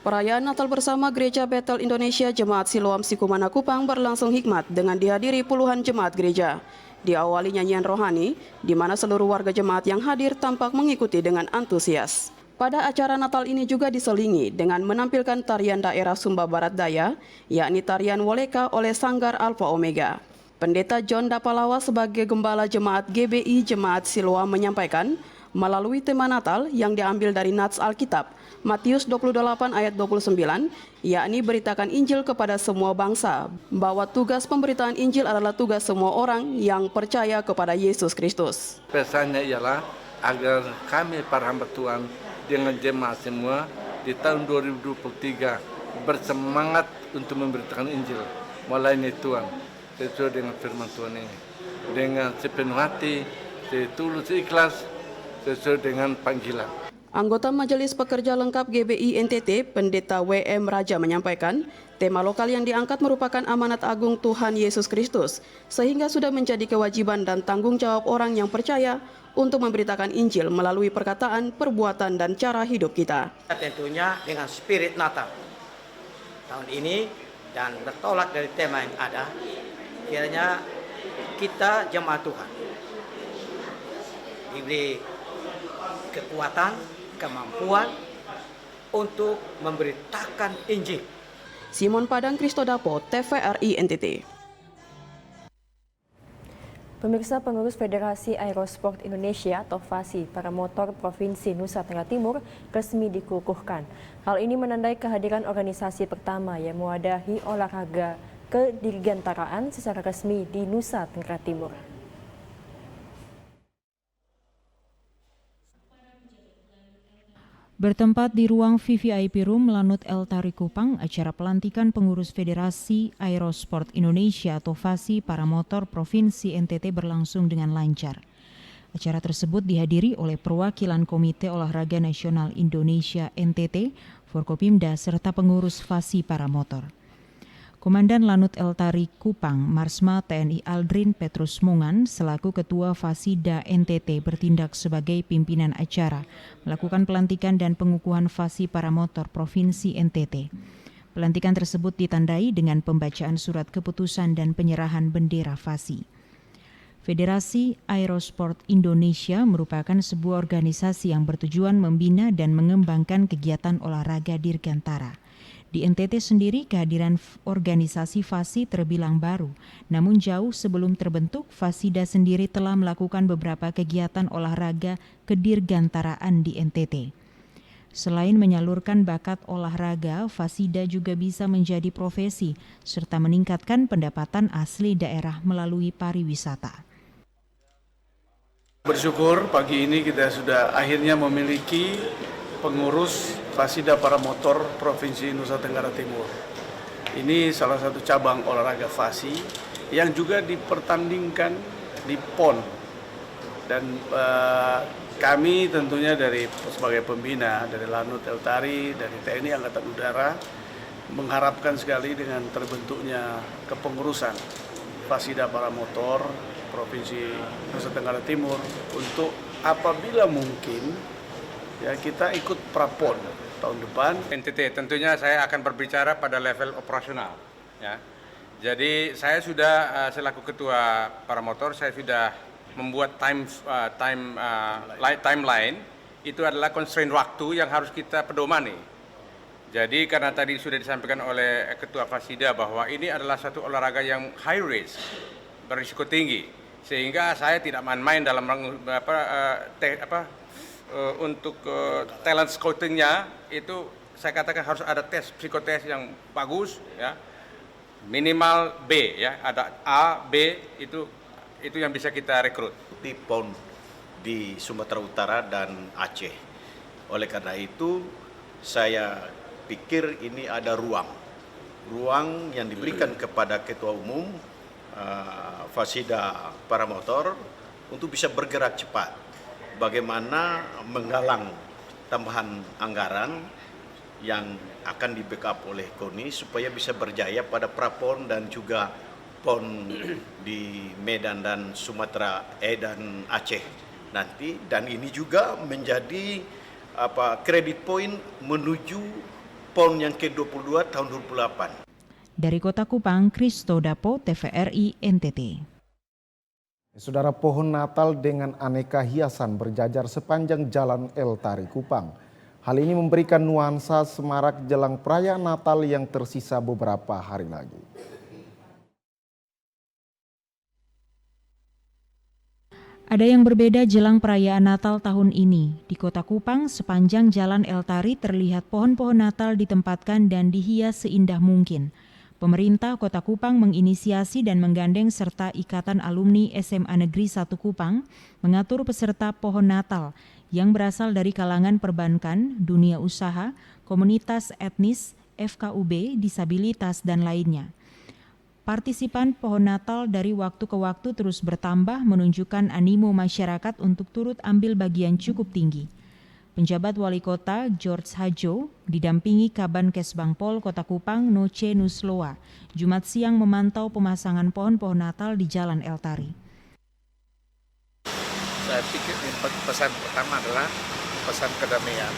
Perayaan Natal bersama Gereja Betel Indonesia Jemaat Siloam Sikumana Kupang berlangsung hikmat dengan dihadiri puluhan jemaat gereja. Diawali nyanyian rohani, di mana seluruh warga jemaat yang hadir tampak mengikuti dengan antusias. Pada acara Natal ini juga diselingi dengan menampilkan tarian daerah Sumba Barat Daya, yakni tarian Woleka oleh Sanggar Alfa Omega. Pendeta John Dapalawa sebagai Gembala Jemaat GBI Jemaat Siloam menyampaikan, melalui tema Natal yang diambil dari Nats Alkitab, Matius 28 ayat 29, yakni beritakan Injil kepada semua bangsa, bahwa tugas pemberitaan Injil adalah tugas semua orang yang percaya kepada Yesus Kristus. Pesannya ialah agar kami para hamba Tuhan dengan jemaat semua di tahun 2023 bersemangat untuk memberitakan Injil, melayani Tuhan sesuai dengan firman Tuhan ini, dengan sepenuh hati, setulus ikhlas, sesuai dengan panggilan. Anggota Majelis Pekerja Lengkap GBI NTT, Pendeta WM Raja menyampaikan, tema lokal yang diangkat merupakan amanat agung Tuhan Yesus Kristus, sehingga sudah menjadi kewajiban dan tanggung jawab orang yang percaya untuk memberitakan Injil melalui perkataan, perbuatan, dan cara hidup kita. Tentunya dengan spirit Natal tahun ini dan bertolak dari tema yang ada, kiranya kita jemaat Tuhan diberi kekuatan, kemampuan untuk memberitakan Injil. Simon Padang Kristodapo, TVRI NTT. Pemirsa, pengurus Federasi Aerosport Indonesia atau FASI para motor Provinsi Nusa Tenggara Timur resmi dikukuhkan. Hal ini menandai kehadiran organisasi pertama yang mewadahi olahraga kedirgantaraan secara resmi di Nusa Tenggara Timur. Bertempat di ruang VVIP Room Lanut El Tari Kupang, acara pelantikan pengurus Federasi Aerosport Indonesia atau FASI para motor Provinsi NTT berlangsung dengan lancar. Acara tersebut dihadiri oleh perwakilan Komite Olahraga Nasional Indonesia NTT, Forkopimda, serta pengurus FASI para motor. Komandan Lanut El Tari Kupang, Marsma TNI Aldrin Petrus Mungan, selaku Ketua Fasida NTT bertindak sebagai pimpinan acara, melakukan pelantikan dan pengukuhan FASI para motor Provinsi NTT. Pelantikan tersebut ditandai dengan pembacaan surat keputusan dan penyerahan bendera FASI. Federasi Aerosport Indonesia merupakan sebuah organisasi yang bertujuan membina dan mengembangkan kegiatan olahraga dirgantara. Di NTT sendiri kehadiran organisasi FASI terbilang baru, namun jauh sebelum terbentuk, Fasida sendiri telah melakukan beberapa kegiatan olahraga kedirgantaraan di NTT. Selain menyalurkan bakat olahraga, Fasida juga bisa menjadi profesi, serta meningkatkan pendapatan asli daerah melalui pariwisata. Bersyukur pagi ini kita sudah akhirnya memiliki pengurus Fasida para motor Provinsi Nusa Tenggara Timur. Ini salah satu cabang olahraga FASI yang juga dipertandingkan di PON. Dan kami tentunya sebagai pembina dari Lanut El Tari, dari TNI Angkatan Udara, mengharapkan sekali dengan terbentuknya kepengurusan Fasida para motor Provinsi Nusa Tenggara Timur untuk apabila mungkin ya kita ikut prapon tahun depan. NTT tentunya saya akan berbicara pada level operasional, ya. Jadi saya sudah selaku ketua para motor, saya sudah membuat timeline. Itu adalah constraint waktu yang harus kita pedomani. Jadi karena tadi sudah disampaikan oleh Ketua Fasida bahwa ini adalah satu olahraga yang high risk, berisiko tinggi, sehingga saya tidak main-main dalam untuk talent scoutingnya. Itu saya katakan harus ada tes psikotes yang bagus, ya. Minimal B, ya, ada A, B, itu yang bisa kita rekrut. Di PON di Sumatera Utara dan Aceh. Oleh karena itu, saya pikir ini ada ruang yang diberikan kepada Ketua Umum Fasida Paramotor untuk bisa bergerak cepat. Bagaimana menggalang tambahan anggaran yang akan di backup oleh KONI supaya bisa berjaya pada Prapon dan juga PON di Medan dan Sumatera dan Aceh nanti, dan ini juga menjadi kredit poin menuju PON yang ke-22 tahun 2028. Dari Kota Kupang, Kristo Dapo, TVRI NTT. Saudara, pohon Natal dengan aneka hiasan berjajar sepanjang Jalan El Tari Kupang. Hal ini memberikan nuansa semarak jelang perayaan Natal yang tersisa beberapa hari lagi. Ada yang berbeda jelang perayaan Natal tahun ini. Di Kota Kupang, sepanjang Jalan El Tari terlihat pohon-pohon Natal ditempatkan dan dihias seindah mungkin. Pemerintah Kota Kupang menginisiasi dan menggandeng serta Ikatan Alumni SMA Negeri 1 Kupang mengatur peserta pohon Natal yang berasal dari kalangan perbankan, dunia usaha, komunitas etnis, FKUB, disabilitas, dan lainnya. Partisipan pohon Natal dari waktu ke waktu terus bertambah, menunjukkan animo masyarakat untuk turut ambil bagian cukup tinggi. Penjabat Wali Kota George Hajo didampingi Kabankes Bangpol Kota Kupang Noce Nusloa Jumat siang memantau pemasangan pohon-pohon Natal di Jalan El Tari. Saya pikir pesan pertama adalah pesan kedamaian,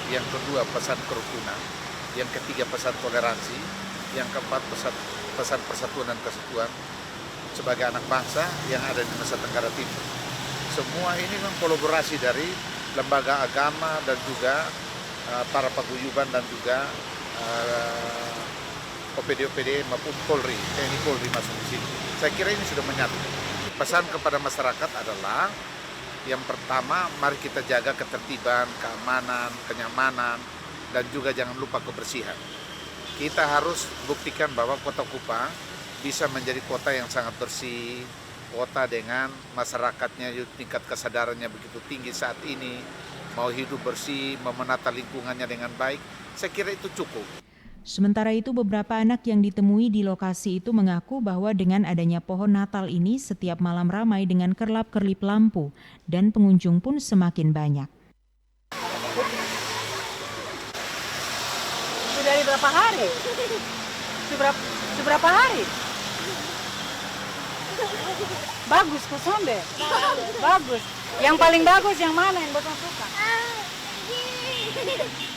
yang kedua pesan kerukunan, yang ketiga pesan toleransi, yang keempat pesan persatuan dan kesatuan sebagai anak bangsa yang ada di Nusa Tenggara Timur. Semua ini memang kolaborasi dari lembaga agama dan juga para paguyuban dan juga OPD maupun Polri, TNI Polri masuk di sini. Saya kira ini sudah menyatu. Pesan kepada masyarakat adalah yang pertama, mari kita jaga ketertiban, keamanan, kenyamanan, dan juga jangan lupa kebersihan. Kita harus buktikan bahwa Kota Kupang bisa menjadi kota yang sangat bersih, kota dengan masyarakatnya tingkat kesadarannya begitu tinggi saat ini, mau hidup bersih, mau menata lingkungannya dengan baik, saya kira itu cukup. Sementara itu, beberapa anak yang ditemui di lokasi itu mengaku bahwa dengan adanya pohon Natal ini setiap malam ramai dengan kerlap-kerlip lampu dan pengunjung pun semakin banyak. Sudah dari berapa hari? Seberapa hari? Bagus kosong deh. Bagus. Yang paling bagus yang mana yang Botong suka?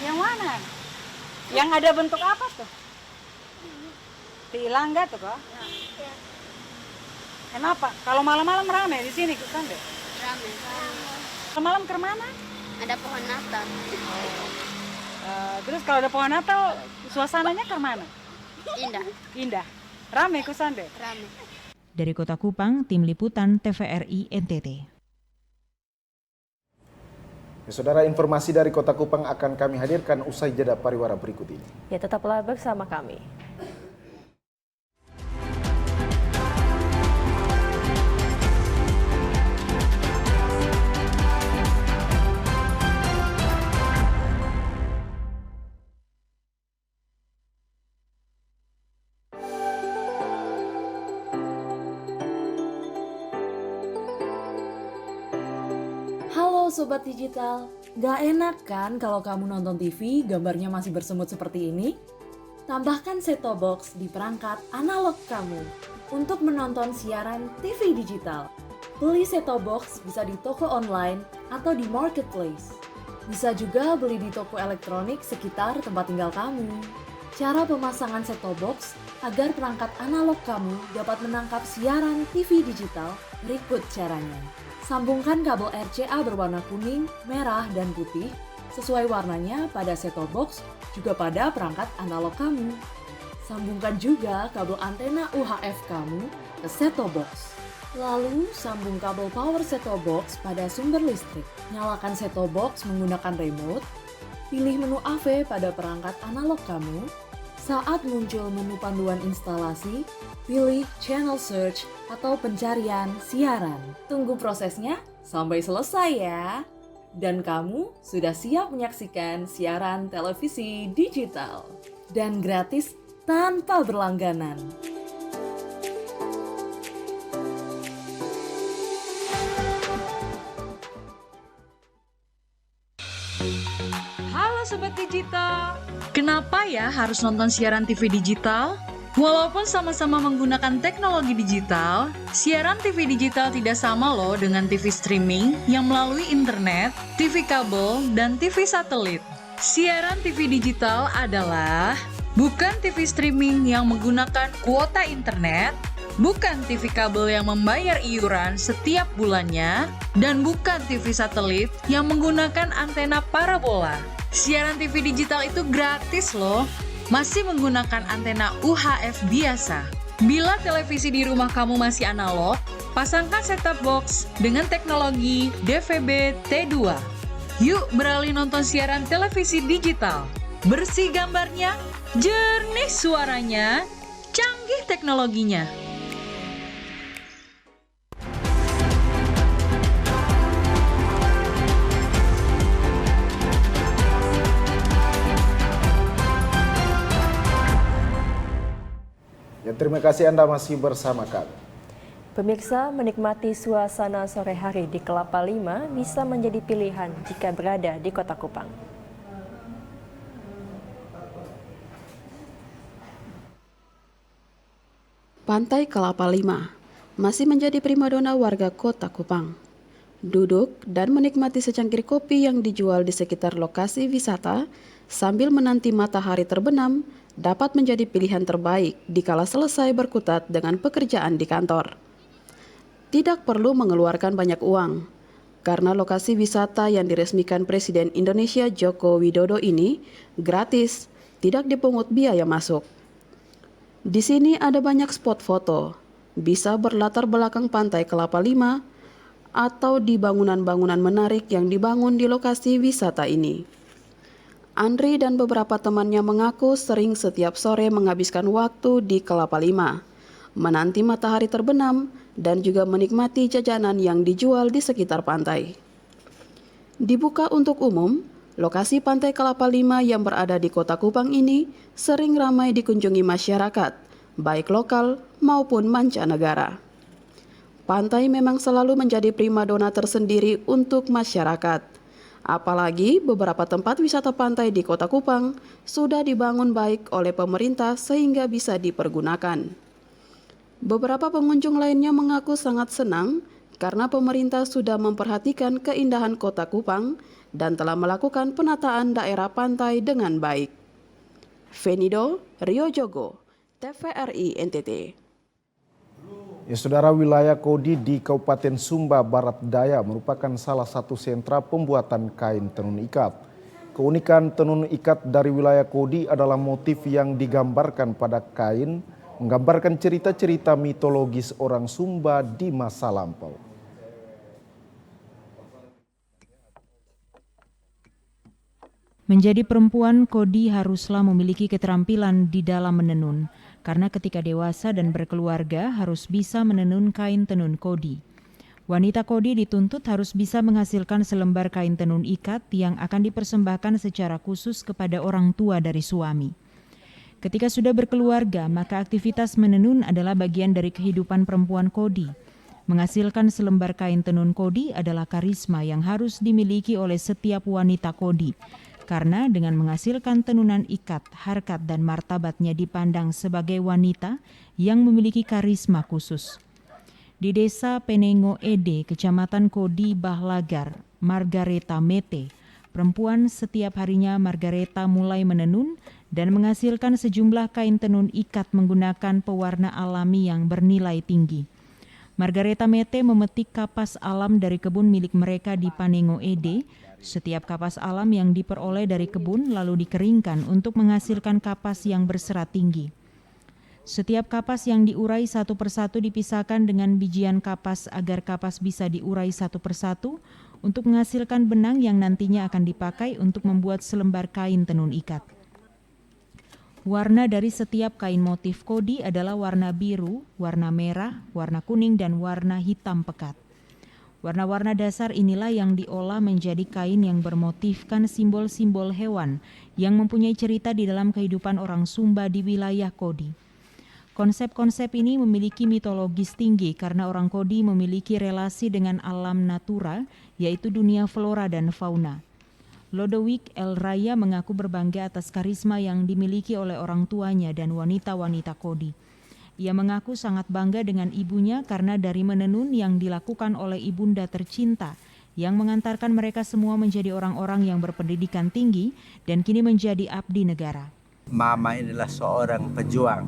Yang mana? Yang ada bentuk apa tuh? Tilang nggak tuh kok? Kenapa? Kalau malam-malam ramai di sini kan deh? Ramai. Malam ke mana? Ada pohon Natal. Terus kalau ada pohon Natal, suasananya ke mana? Indah. Indah. Ramai kusan deh? Ramai. Dari Kota Kupang, Tim Liputan TVRI NTT. Ya, saudara, informasi dari Kota Kupang akan kami hadirkan usai jeda pariwara berikut ini. Ya, tetaplah bersama kami. Halo Sobat Digital, gak enak kan kalau kamu nonton TV gambarnya masih bersemut seperti ini? Tambahkan set-top box di perangkat analog kamu untuk menonton siaran TV digital. Beli set-top box bisa di toko online atau di marketplace. Bisa juga beli di toko elektronik sekitar tempat tinggal kamu. Cara pemasangan set-top box Agar perangkat analog kamu dapat menangkap siaran TV digital, berikut caranya. Sambungkan kabel RCA berwarna kuning, merah, dan putih sesuai warnanya pada set-top box, juga pada perangkat analog kamu. Sambungkan juga kabel antena UHF kamu ke set-top box. Lalu, sambung kabel power set-top box pada sumber listrik. Nyalakan set-top box menggunakan remote. Pilih menu AV pada perangkat analog kamu. Saat muncul menu panduan instalasi, pilih channel search atau pencarian siaran. Tunggu prosesnya sampai selesai ya. Dan kamu sudah siap menyaksikan siaran televisi digital. Dan gratis tanpa berlangganan. Halo Sobat Digital, kenapa ya harus nonton siaran TV digital? Walaupun sama-sama menggunakan teknologi digital, siaran TV digital tidak sama loh dengan TV streaming yang melalui internet, TV kabel, dan TV satelit. Siaran TV digital adalah bukan TV streaming yang menggunakan kuota internet, bukan TV kabel yang membayar iuran setiap bulannya, dan bukan TV satelit yang menggunakan antena parabola. Siaran TV digital itu gratis loh, masih menggunakan antena UHF biasa. Bila televisi di rumah kamu masih analog, pasangkan set-top box dengan teknologi DVB T2. Yuk beralih nonton siaran televisi digital. Bersih gambarnya, jernih suaranya, canggih teknologinya. Ya, terima kasih Anda masih bersama kami. Pemirsa, menikmati suasana sore hari di Kelapa Lima bisa menjadi pilihan jika berada di Kota Kupang. Pantai Kelapa Lima masih menjadi primadona warga Kota Kupang. Duduk dan menikmati secangkir kopi yang dijual di sekitar lokasi wisata sambil menanti matahari terbenam dapat menjadi pilihan terbaik dikala selesai berkutat dengan pekerjaan di kantor. Tidak perlu mengeluarkan banyak uang, karena lokasi wisata yang diresmikan Presiden Indonesia Joko Widodo ini gratis, tidak dipungut biaya masuk. Di sini ada banyak spot foto, bisa berlatar belakang pantai Kelapa Lima, atau di bangunan-bangunan menarik yang dibangun di lokasi wisata ini. Andri dan beberapa temannya mengaku sering setiap sore menghabiskan waktu di Kelapa Lima, menanti matahari terbenam, dan juga menikmati jajanan yang dijual di sekitar pantai. Dibuka untuk umum, lokasi Pantai Kelapa Lima yang berada di Kota Kupang ini sering ramai dikunjungi masyarakat, baik lokal maupun mancanegara. Pantai memang selalu menjadi primadona tersendiri untuk masyarakat. Apalagi beberapa tempat wisata pantai di Kota Kupang sudah dibangun baik oleh pemerintah sehingga bisa dipergunakan. Beberapa pengunjung lainnya mengaku sangat senang karena pemerintah sudah memperhatikan keindahan Kota Kupang dan telah melakukan penataan daerah pantai dengan baik. Venido, Rio Jogo, TVRI NTT. Ya, saudara, wilayah Kodi di Kabupaten Sumba Barat Daya merupakan salah satu sentra pembuatan kain tenun ikat. Keunikan tenun ikat dari wilayah Kodi adalah motif yang digambarkan pada kain, menggambarkan cerita-cerita mitologis orang Sumba di masa lampau. Menjadi perempuan, Kodi haruslah memiliki keterampilan di dalam menenun, karena ketika dewasa dan berkeluarga harus bisa menenun kain tenun Kodi. Wanita Kodi dituntut harus bisa menghasilkan selembar kain tenun ikat yang akan dipersembahkan secara khusus kepada orang tua dari suami. Ketika sudah berkeluarga, maka aktivitas menenun adalah bagian dari kehidupan perempuan Kodi. Menghasilkan selembar kain tenun Kodi adalah karisma yang harus dimiliki oleh setiap wanita Kodi. Karena dengan menghasilkan tenunan ikat, harkat dan martabatnya dipandang sebagai wanita yang memiliki karisma khusus. Di desa Penengo Ede, Kecamatan Kodi Bahlagar, Margareta Mete, perempuan setiap harinya Margareta mulai menenun dan menghasilkan sejumlah kain tenun ikat menggunakan pewarna alami yang bernilai tinggi. Margareta Mete memetik kapas alam dari kebun milik mereka di Panengo Ede. Setiap kapas alam yang diperoleh dari kebun lalu dikeringkan untuk menghasilkan kapas yang berserat tinggi. Setiap kapas yang diurai satu persatu dipisahkan dengan bijian kapas agar kapas bisa diurai satu persatu untuk menghasilkan benang yang nantinya akan dipakai untuk membuat selembar kain tenun ikat. Warna dari setiap kain motif kodi adalah warna biru, warna merah, warna kuning, dan warna hitam pekat. Warna-warna dasar inilah yang diolah menjadi kain yang bermotifkan simbol-simbol hewan yang mempunyai cerita di dalam kehidupan orang Sumba di wilayah Kodi. Konsep-konsep ini memiliki mitologis tinggi karena orang Kodi memiliki relasi dengan alam natura, yaitu dunia flora dan fauna. Lodowik El Raya mengaku berbangga atas karisma yang dimiliki oleh orang tuanya dan wanita-wanita Kodi. Ia mengaku sangat bangga dengan ibunya karena dari menenun yang dilakukan oleh ibunda tercinta yang mengantarkan mereka semua menjadi orang-orang yang berpendidikan tinggi dan kini menjadi abdi negara. Mama inilah seorang pejuang,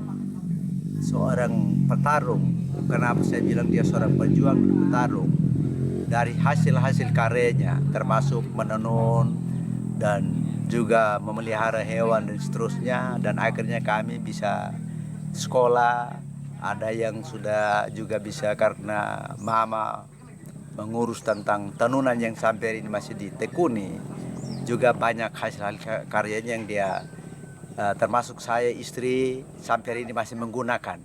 seorang petarung. Kenapa saya bilang dia seorang pejuang dan petarung? Dari hasil-hasil karyanya termasuk menenun dan juga memelihara hewan dan seterusnya, dan akhirnya kami bisa sekolah. Ada yang sudah juga bisa karena mama mengurus tentang tenunan yang sampai ini masih ditekuni. Juga banyak hasil karyanya yang dia termasuk saya istri sampai ini masih menggunakan.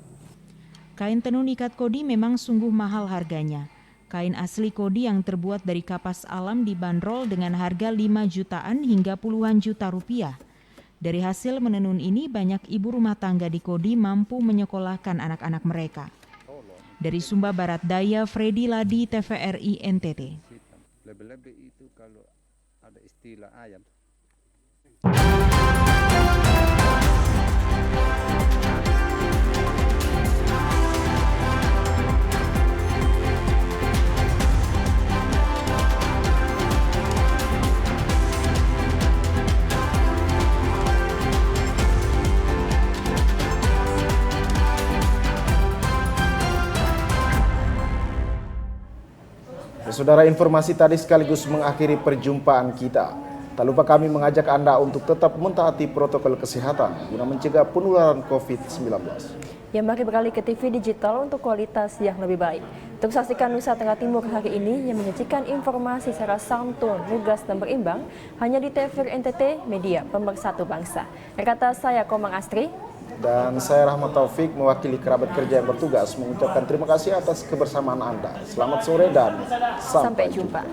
Kain tenun ikat Kodi memang sungguh mahal harganya. Kain asli Kodi yang terbuat dari kapas alam dibanderol dengan harga 5 jutaan hingga puluhan juta rupiah. Dari hasil menenun ini banyak ibu rumah tangga di Kodi mampu menyekolahkan anak-anak mereka. Dari Sumba Barat Daya, Freddy Ladi, TVRI NTT. Lebih-lebih itu kalau ada istilah ayam. Saudara, informasi tadi sekaligus mengakhiri perjumpaan kita. Tak lupa kami mengajak Anda untuk tetap mentaati protokol kesehatan guna mencegah penularan COVID-19. Yang mari beralih ke TV digital untuk kualitas yang lebih baik. Untuk saksikan Nusa Tenggara Timur hari ini yang menyajikan informasi secara santun, lugas dan berimbang hanya di TVRI NTT, media pemersatu bangsa. Kata saya Komang Astri. Dan saya Rahmat Taufik mewakili kerabat kerja yang bertugas mengucapkan terima kasih atas kebersamaan Anda. Selamat sore dan sampai jumpa.